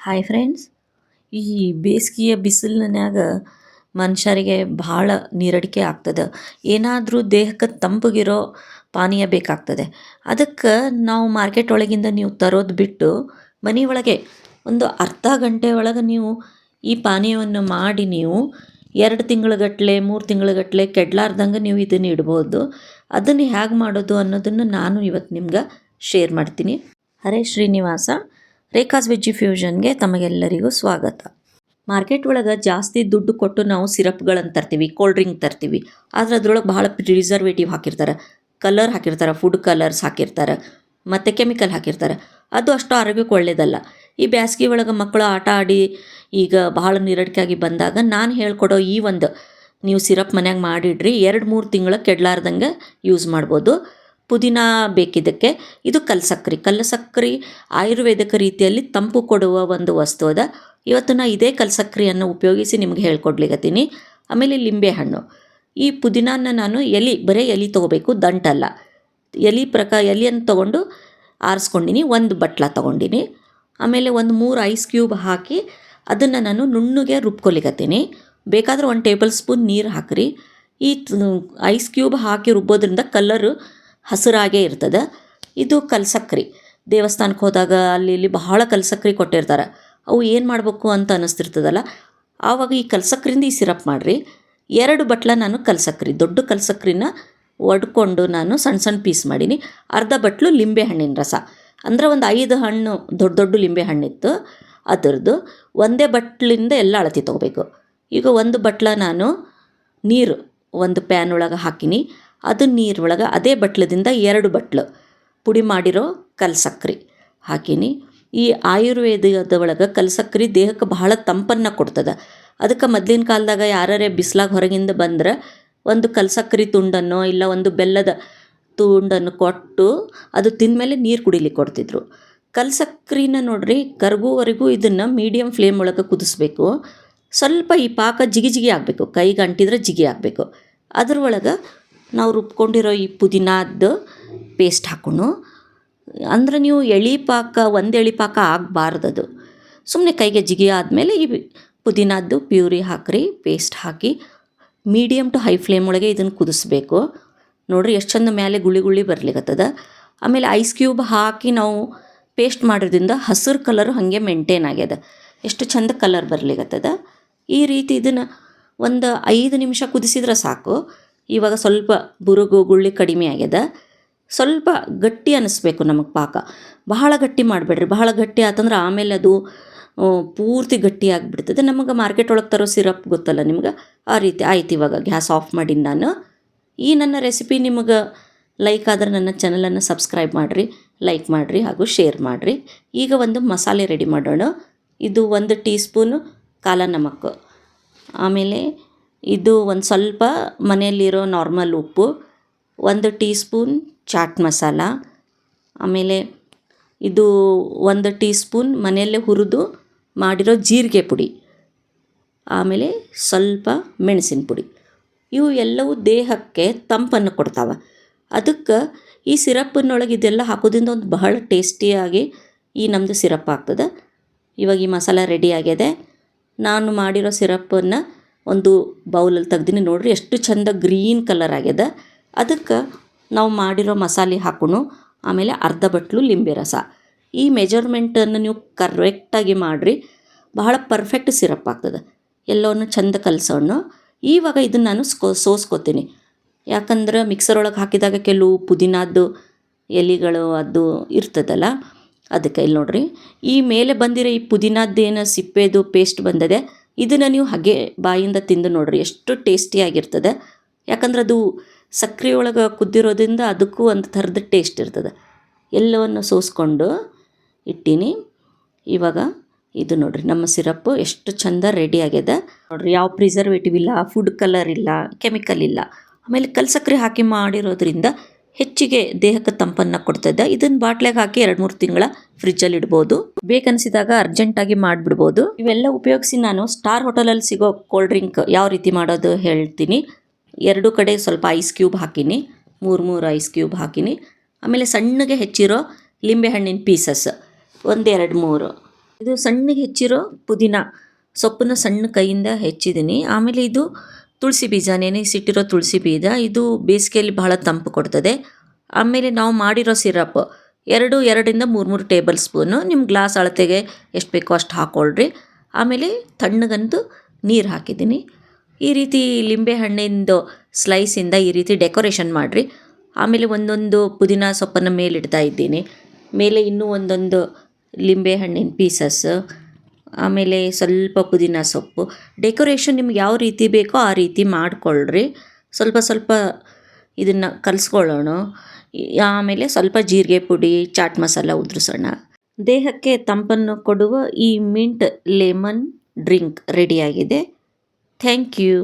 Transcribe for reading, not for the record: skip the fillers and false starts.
Hi friends, ಈ ಬೇಸಿಗೆಯ ಬಿಸಿಲಿನ್ಯಾಗ ಮನುಷ್ಯರಿಗೆ ಭಾಳ ನೀರಡಿಕೆ ಆಗ್ತದೆ. ಏನಾದರೂ ದೇಹಕ್ಕೆ ತಂಪಗಿರೋ ಪಾನೀಯ ಬೇಕಾಗ್ತದೆ. ಅದಕ್ಕೆ ನಾವು ಮಾರ್ಕೆಟ್ ಒಳಗಿಂದ ನೀವು ತರೋದು ಬಿಟ್ಟು ಮನೆಯೊಳಗೆ ಒಂದು ಅರ್ಧ ಗಂಟೆ ಒಳಗೆ ನೀವು ಈ ಪಾನೀಯವನ್ನು ಮಾಡಿ ನೀವು 2 ತಿಂಗಳುಗಟ್ಟಲೆ 3 ತಿಂಗಳುಗಟ್ಟಲೆ ಕೆಡಲಾರ್ದಂಗೆ ನೀವು ಇದನ್ನು ಇಡ್ಬೋದು. ಅದನ್ನು ಹೇಗೆ ಮಾಡೋದು ಅನ್ನೋದನ್ನು ನಾನು ಇವತ್ತು ನಿಮ್ಗೆ ಶೇರ್ ಮಾಡ್ತೀನಿ. ಹರೇ ಶ್ರೀನಿವಾಸ, ರೇಖಾಸ್ ವೆಜ್ಜಿ ಫ್ಯೂಷನ್ಗೆ ತಮಗೆಲ್ಲರಿಗೂ ಸ್ವಾಗತ. ಮಾರ್ಕೆಟ್ ಒಳಗೆ ಜಾಸ್ತಿ ದುಡ್ಡು ಕೊಟ್ಟು ನಾವು ಸಿರಪ್ಗಳನ್ನು ತರ್ತೀವಿ, ಕೋಲ್ಡ್ ಡ್ರಿಂಕ್ ತರ್ತೀವಿ. ಆದರೆ ಅದ್ರೊಳಗೆ ಭಾಳ ಪ್ರಿಸರ್ವೇಟಿವ್ ಹಾಕಿರ್ತಾರೆ, ಕಲರ್ ಹಾಕಿರ್ತಾರೆ, ಫುಡ್ ಕಲರ್ಸ್ ಹಾಕಿರ್ತಾರೆ, ಮತ್ತು ಕೆಮಿಕಲ್ ಹಾಕಿರ್ತಾರೆ. ಅದು ಅಷ್ಟು ಆರೋಗ್ಯಕ್ಕೆ ಒಳ್ಳೆಯದಲ್ಲ. ಈ ಬೇಸಿಗೆ ಒಳಗೆ ಮಕ್ಕಳು ಆಟ ಆಡಿ ಈಗ ಭಾಳ ನೀರಡಿಕೆಯಾಗಿ ಬಂದಾಗ ನಾನು ಹೇಳ್ಕೊಡೋ ಈ ಒಂದು ನೀವು ಸಿರಪ್ ಮನ್ಯಾಗ ಮಾಡಿಡ್ರಿ, 2-3 ತಿಂಗಳ ಕೆಡಲಾರ್ದಂಗೆ ಯೂಸ್ ಮಾಡ್ಬೋದು. ಪುದೀನ ಬೇಕಿದ್ದಕ್ಕೆ. ಇದು ಕಲ್ಲಸಕ್ಕರೆ ಆಯುರ್ವೇದಿಕ ರೀತಿಯಲ್ಲಿ ತಂಪು ಕೊಡುವ ಒಂದು ವಸ್ತು ಅದ. ಇವತ್ತು ನಾನು ಇದೇ ಕಲ್ಲಸಕ್ಕರೆಯನ್ನು ಉಪಯೋಗಿಸಿ ನಿಮ್ಗೆ ಹೇಳ್ಕೊಡ್ಲಿಕತ್ತೀನಿ. ಆಮೇಲೆ ಲಿಂಬೆಹಣ್ಣು. ಈ ಪುದೀನಾನ ನಾನು ಬರೀ ಎಲೆ ತೊಗೋಬೇಕು, ದಂಟಲ್ಲ. ಎಲೆಯನ್ನು ತೊಗೊಂಡು ಆರಿಸ್ಕೊಂಡಿನಿ, ಒಂದು ಬಟ್ಲ ತೊಗೊಂಡಿನಿ. ಆಮೇಲೆ ಒಂದು 3 ಐಸ್ ಕ್ಯೂಬ್ ಹಾಕಿ ಅದನ್ನು ನಾನು ನುಣ್ಣಗೆ ರುಬ್ಕೊಲಿಕತ್ತೀನಿ. ಬೇಕಾದ್ರೆ 1 ಟೇಬಲ್ ಸ್ಪೂನ್ ನೀರು ಹಾಕಿರಿ. ಈ ಐಸ್ ಕ್ಯೂಬ್ ಹಾಕಿ ರುಬ್ಬೋದ್ರಿಂದ ಕಲ್ಲರು ಹಸಿರಾಗೇ ಇರ್ತದೆ. ಇದು ಕಲ್ಲಸಕ್ಕರೆ. ದೇವಸ್ಥಾನಕ್ಕೆ ಹೋದಾಗ ಅಲ್ಲಿ ಇಲ್ಲಿ ಬಹಳ ಕಲ್ಲಸಕ್ಕರೆ ಕೊಟ್ಟಿರ್ತಾರೆ. ಅವು ಏನು ಮಾಡಬೇಕು ಅಂತ ಅನ್ನಿಸ್ತಿರ್ತದಲ್ಲ, ಆವಾಗ ಈ ಕಲ್ಲಸಕ್ಕರೆಯಿಂದ ಈ ಸಿರಪ್ ಮಾಡಿರಿ. 2 ಬಟ್ಲ ನಾನು ಕಲ್ಲಸಕ್ಕರೆ, ದೊಡ್ಡ ಕಲ್ಲಸಕ್ಕರೆನ ಒಡ್ಕೊಂಡು ನಾನು ಸಣ್ಣ ಸಣ್ಣ ಪೀಸ್ ಮಾಡೀನಿ. ಅರ್ಧ ಬಟ್ಲು ಲಿಂಬೆ ಹಣ್ಣಿನ ರಸ, ಅಂದರೆ ಒಂದು 5 ಹಣ್ಣು ದೊಡ್ಡ ದೊಡ್ಡ ಲಿಂಬೆ ಹಣ್ಣಿತ್ತು ಅದರದ್ದು. ಒಂದೇ ಬಟ್ಲಿಂದ ಎಲ್ಲ ಅಳತೆ ತೊಗೋಬೇಕು. ಈಗ 1 ಬಟ್ಲ ನಾನು ನೀರು ಒಂದು ಪ್ಯಾನ್ ಒಳಗೆ ಹಾಕಿನಿ. ಅದು ನೀರೊಳಗೆ ಅದೇ ಬಟ್ಲದಿಂದ 2 ಬಟ್ಲು ಪುಡಿ ಮಾಡಿರೋ ಕಲ್ಲಸಕ್ಕರೆ ಹಾಕೀನಿ. ಈ ಆಯುರ್ವೇದದ ಒಳಗೆ ಕಲ್ಲಸಕ್ಕರೆ ದೇಹಕ್ಕೆ ಬಹಳ ತಂಪನ್ನು ಕೊಡ್ತದೆ. ಅದಕ್ಕೆ ಮೊದಲಿನ ಕಾಲದಾಗ ಯಾರೇ ಬಿಸಿಲಾಗ ಹೊರಗಿಂದ ಬಂದ್ರೆ ಒಂದು ಕಲ್ಲಸಕ್ಕರೆ ತುಂಡನ್ನು ಇಲ್ಲ ಒಂದು ಬೆಲ್ಲದ ತುಂಡನ್ನು ಕೊಟ್ಟು ಅದು ತಿಂದಮೇಲೆ ನೀರು ಕುಡಿಲಿಕ್ಕೆ ಕೊಡ್ತಿದ್ರು. ಕಲ್ಲಸಕ್ರಿನ ನೋಡ್ರಿ, ಕರಗುವವರೆಗೂ ಇದನ್ನು ಮೀಡಿಯಮ್ ಫ್ಲೇಮ್ ಒಳಗೆ ಕುದಿಸ್ಬೇಕು. ಸ್ವಲ್ಪ ಈ ಪಾಕ ಜಿಗಿ ಆಗಬೇಕು, ಕೈಗೆ ಅಂಟಿದ್ರೆ ಜಿಗಿ ಆಗಬೇಕು. ಅದ್ರೊಳಗೆ ನಾವು ರುಬ್ಕೊಂಡಿರೋ ಈ ಪುದೀನಾದ ಪೇಸ್ಟ್ ಹಾಕೋಣ. ಅಂದ್ರೆ ನೀವು ಒಂದು ಎಳೆ ಪಾಕ ಆಗಬಾರ್ದದು. ಸುಮ್ಮನೆ ಕೈಗೆ ಜಿಗಿ ಆದಮೇಲೆ ಈ ಪುದೀನಾದ್ದು ಪ್ಯೂರಿ ಹಾಕಿರಿ, ಪೇಸ್ಟ್ ಹಾಕಿ ಮೀಡಿಯಮ್ ಟು ಹೈ ಫ್ಲೇಮ್ ಒಳಗೆ ಇದನ್ನು ಕುದಿಸ್ಬೇಕು. ನೋಡಿರಿ ಎಷ್ಟು ಚಂದ ಮೇಲೆ ಗುಳಿ ಬರ್ಲಿಕ್ಕತ್ತದ. ಆಮೇಲೆ ಐಸ್ ಕ್ಯೂಬ್ ಹಾಕಿ ನಾವು ಪೇಸ್ಟ್ ಮಾಡೋದ್ರಿಂದ ಹಸಿರು ಕಲರು ಹಾಗೆ ಮೇಂಟೈನ್ ಆಗ್ಯದ, ಎಷ್ಟು ಚಂದ ಕಲರ್ ಬರ್ಲಿಕ್ಕತ್ತದ. ಈ ರೀತಿ ಇದನ್ನು ಒಂದು 5 ನಿಮಿಷ ಕುದಿಸಿದ್ರೆ ಸಾಕು. ಇವಾಗ ಸ್ವಲ್ಪ ಗುಳ್ಳಿ ಕಡಿಮೆ ಆಗ್ಯದ. ಸ್ವಲ್ಪ ಗಟ್ಟಿ ಅನ್ನಿಸ್ಬೇಕು ನಮಗೆ ಪಾಕ. ಬಹಳ ಗಟ್ಟಿ ಮಾಡಬೇಡ್ರಿ. ಬಹಳ ಗಟ್ಟಿ ಆತಂದ್ರೆ ಆಮೇಲೆ ಅದು ಪೂರ್ತಿ ಗಟ್ಟಿ ಆಗಿಬಿಡ್ತದೆ. ನಮಗೆ ಮಾರ್ಕೆಟ್ ಒಳಗೆ ತರೋ ಸಿರಪ್ ಗೊತ್ತಲ್ಲ ನಿಮ್ಗೆ, ಆ ರೀತಿ ಆಯ್ತು. ಇವಾಗ ಗ್ಯಾಸ್ ಆಫ್ ಮಾಡೀನಿ ನಾನು. ಈ ನನ್ನ ರೆಸಿಪಿ ನಿಮಗೆ ಲೈಕ್ ಆದರೆ ನನ್ನ ಚಾನಲನ್ನು ಸಬ್ಸ್ಕ್ರೈಬ್ ಮಾಡಿರಿ, ಲೈಕ್ ಮಾಡಿರಿ ಹಾಗೂ ಶೇರ್ ಮಾಡಿರಿ. ಈಗ ಒಂದು ಮಸಾಲೆ ರೆಡಿ ಮಾಡೋಣ. ಇದು 1 ಟೀ ಸ್ಪೂನು ಕಾಲ ನಮಕ್, ಆಮೇಲೆ ಇದು ಒಂದು ಸ್ವಲ್ಪ ಮನೆಯಲ್ಲಿರೋ ನಾರ್ಮಲ್ ಉಪ್ಪು, 1 ಟೀ ಸ್ಪೂನ್ ಚಾಟ್ ಮಸಾಲ, ಆಮೇಲೆ ಇದು 1 ಟೀ ಸ್ಪೂನ್ ಮನೆಯಲ್ಲೇ ಹುರಿದು ಮಾಡಿರೋ ಜೀರಿಗೆ ಪುಡಿ, ಆಮೇಲೆ ಸ್ವಲ್ಪ ಮೆಣಸಿನ ಪುಡಿ. ಇವು ಎಲ್ಲವೂ ದೇಹಕ್ಕೆ ತಂಪನ್ನು ಕೊಡ್ತಾವೆ. ಅದಕ್ಕೆ ಈ ಸಿರಪ್ಪಿನೊಳಗೆ ಇದೆಲ್ಲ ಹಾಕೋದ್ರಿಂದ ಒಂದು ಬಹಳ ಟೇಸ್ಟಿಯಾಗಿ ಈ ನಮ್ಮದು ಸಿರಪ್ ಆಗ್ತದೆ. ಇವಾಗ ಈ ಮಸಾಲ ರೆಡಿ ಆಗಿದೆ. ನಾನು ಮಾಡಿರೋ ಸಿರಪ್ಪನ್ನು ಒಂದು ಬೌಲಲ್ಲಿ ತೆಗ್ದೀನಿ. ನೋಡಿರಿ ಎಷ್ಟು ಚಂದ ಗ್ರೀನ್ ಕಲರ್ ಆಗ್ಯದ. ಅದಕ್ಕೆ ನಾವು ಮಾಡಿರೋ ಮಸಾಲೆ ಹಾಕೋಣ. ಆಮೇಲೆ ಅರ್ಧ ಬಟ್ಲು ಲಿಂಬೆ ರಸ. ಈ ಮೆಜರ್ಮೆಂಟನ್ನು ನೀವು ಕರೆಕ್ಟಾಗಿ ಮಾಡಿರಿ, ಬಹಳ ಪರ್ಫೆಕ್ಟ್ ಸಿರಪ್ ಆಗ್ತದೆ. ಎಲ್ಲವನ್ನು ಚಂದ ಕಲಸೋಣ. ಇವಾಗ ಇದನ್ನು ನಾನು ಸೋಸ್ಕೋತೀನಿ. ಯಾಕಂದ್ರೆ ಮಿಕ್ಸರ್ ಒಳಗೆ ಹಾಕಿದಾಗ ಕೆಲವು ಪುದೀನಾದ್ದು ಎಲೆಗಳು ಅದು ಇರ್ತದಲ್ಲ, ಅದಕ್ಕೆ. ಇಲ್ಲಿ ನೋಡಿರಿ, ಈ ಮೇಲೆ ಬಂದಿರೋ ಈ ಪುದೀನಾದ್ದೇನು ಸಿಪ್ಪೆದು ಪೇಸ್ಟ್ ಬಂದಿದೆ, ಇದನ್ನು ನೀವು ಹಾಗೆ ಬಾಯಿಂದ ತಿಂದು ನೋಡಿರಿ, ಎಷ್ಟು ಟೇಸ್ಟಿಯಾಗಿರ್ತದೆ. ಯಾಕಂದ್ರೆ ಅದು ಸಕ್ಕರೆ ಒಳಗೆ ಕುದ್ದಿರೋದ್ರಿಂದ ಅದಕ್ಕೂ ಒಂದು ಥರದ ಟೇಸ್ಟ್ ಇರ್ತದೆ. ಎಲ್ಲವನ್ನು ಸೋಸ್ಕೊಂಡು ಇಟ್ಟೀನಿ. ಇವಾಗ ಇದು ನೋಡಿರಿ, ನಮ್ಮ ಸಿರಪ್ಪು ಎಷ್ಟು ಚಂದ ರೆಡಿ ಆಗ್ಯದ ನೋಡಿರಿ. ಯಾವ ಪ್ರಿಸರ್ವೇಟಿವ್ ಇಲ್ಲ, ಫುಡ್ ಕಲರ್ ಇಲ್ಲ, ಕೆಮಿಕಲ್ ಇಲ್ಲ. ಆಮೇಲೆ ಕಲ್ಲಸಕ್ಕರೆ ಹಾಕಿ ಮಾಡಿರೋದ್ರಿಂದ ಹೆಚ್ಚಿಗೆ ದೇಹಕ್ಕೆ ತಂಪನ್ನು ಕೊಡ್ತದೆ. ಇದನ್ನು ಬಾಟ್ಲಿಗೆ ಹಾಕಿ 2-3 ತಿಂಗಳ ಫ್ರಿಜ್ಜಲ್ಲಿ ಇಡ್ಬೋದು. ಬೇಕನ್ನಿಸಿದಾಗ ಅರ್ಜೆಂಟಾಗಿ ಮಾಡಿಬಿಡ್ಬೋದು. ಇವೆಲ್ಲ ಉಪಯೋಗಿಸಿ ನಾನು ಸ್ಟಾರ್ ಹೋಟೆಲಲ್ಲಿ ಸಿಗೋ ಕೋಲ್ಡ್ ಡ್ರಿಂಕ್ ಯಾವ ರೀತಿ ಮಾಡೋದು ಹೇಳ್ತೀನಿ. 2 ಕಡೆ ಸ್ವಲ್ಪ ಐಸ್ ಕ್ಯೂಬ್ ಹಾಕೀನಿ, 3 ಐಸ್ ಕ್ಯೂಬ್ ಹಾಕೀನಿ. ಆಮೇಲೆ ಸಣ್ಣಗೆ ಹೆಚ್ಚಿರೋ ಲಿಂಬೆಹಣ್ಣಿನ ಪೀಸಸ್ 1-2-3 ಇದು ಸಣ್ಣಗೆ ಹೆಚ್ಚಿರೋ ಪುದೀನ ಸೊಪ್ಪನ್ನ ಸಣ್ಣ ಕೈಯಿಂದ ಹೆಚ್ಚಿದ್ದೀನಿ. ಆಮೇಲೆ ಇದು ತುಳಸಿ ಬೀಜ, ನೆನೆಸಿಟ್ಟಿರೋ ತುಳಸಿ ಬೀಜ, ಇದು ಬೇಸಿಗೆಯಲ್ಲಿ ಬಹಳ ತಂಪು ಕೊಡ್ತದೆ. ಆಮೇಲೆ ನಾವು ಮಾಡಿರೋ ಸಿರಪ್ ಎರಡರಿಂದ ಮೂರು ಟೇಬಲ್ ಸ್ಪೂನು ನಿಮ್ಮ ಗ್ಲಾಸ್ ಅಳತೆಗೆ ಎಷ್ಟು ಬೇಕೋ ಅಷ್ಟು ಹಾಕ್ಕೊಳ್ರಿ. ಆಮೇಲೆ ತಣ್ಣಗಂತೂ ನೀರು ಹಾಕಿದ್ದೀನಿ. ಈ ರೀತಿ ಲಿಂಬೆ ಹಣ್ಣಿಂದು ಸ್ಲೈಸಿಂದ ಈ ರೀತಿ ಡೆಕೋರೇಷನ್ ಮಾಡಿರಿ. ಆಮೇಲೆ ಒಂದೊಂದು ಪುದೀನ ಸೊಪ್ಪನ್ನು ಮೇಲಿಡ್ತಾ ಇದ್ದೀನಿ. ಮೇಲೆ ಇನ್ನೂ ಒಂದೊಂದು ಲಿಂಬೆ ಹಣ್ಣಿನ ಪೀಸಸ್, ಆಮೇಲೆ ಸ್ವಲ್ಪ ಪುದೀನ ಸೊಪ್ಪು. ಡೆಕೋರೇಷನ್ ನಿಮ್ಗೆ ಯಾವ ರೀತಿ ಬೇಕೋ ಆ ರೀತಿ ಮಾಡಿಕೊಳ್ಳ್ರಿ. ಸ್ವಲ್ಪ ಸ್ವಲ್ಪ ಇದನ್ನು ಕಲಿಸ್ಕೊಳ್ಳೋಣ. ಆಮೇಲೆ ಸ್ವಲ್ಪ ಜೀರಿಗೆ ಪುಡಿ, ಚಾಟ್ ಮಸಾಲ ಉದುರಿಸೋಣ. ದೇಹಕ್ಕೆ ತಂಪನ್ನು ಕೊಡುವ ಈ ಮಿಂಟ್ ಲೆಮನ್ ಡ್ರಿಂಕ್ ರೆಡಿಯಾಗಿದೆ. Thank you.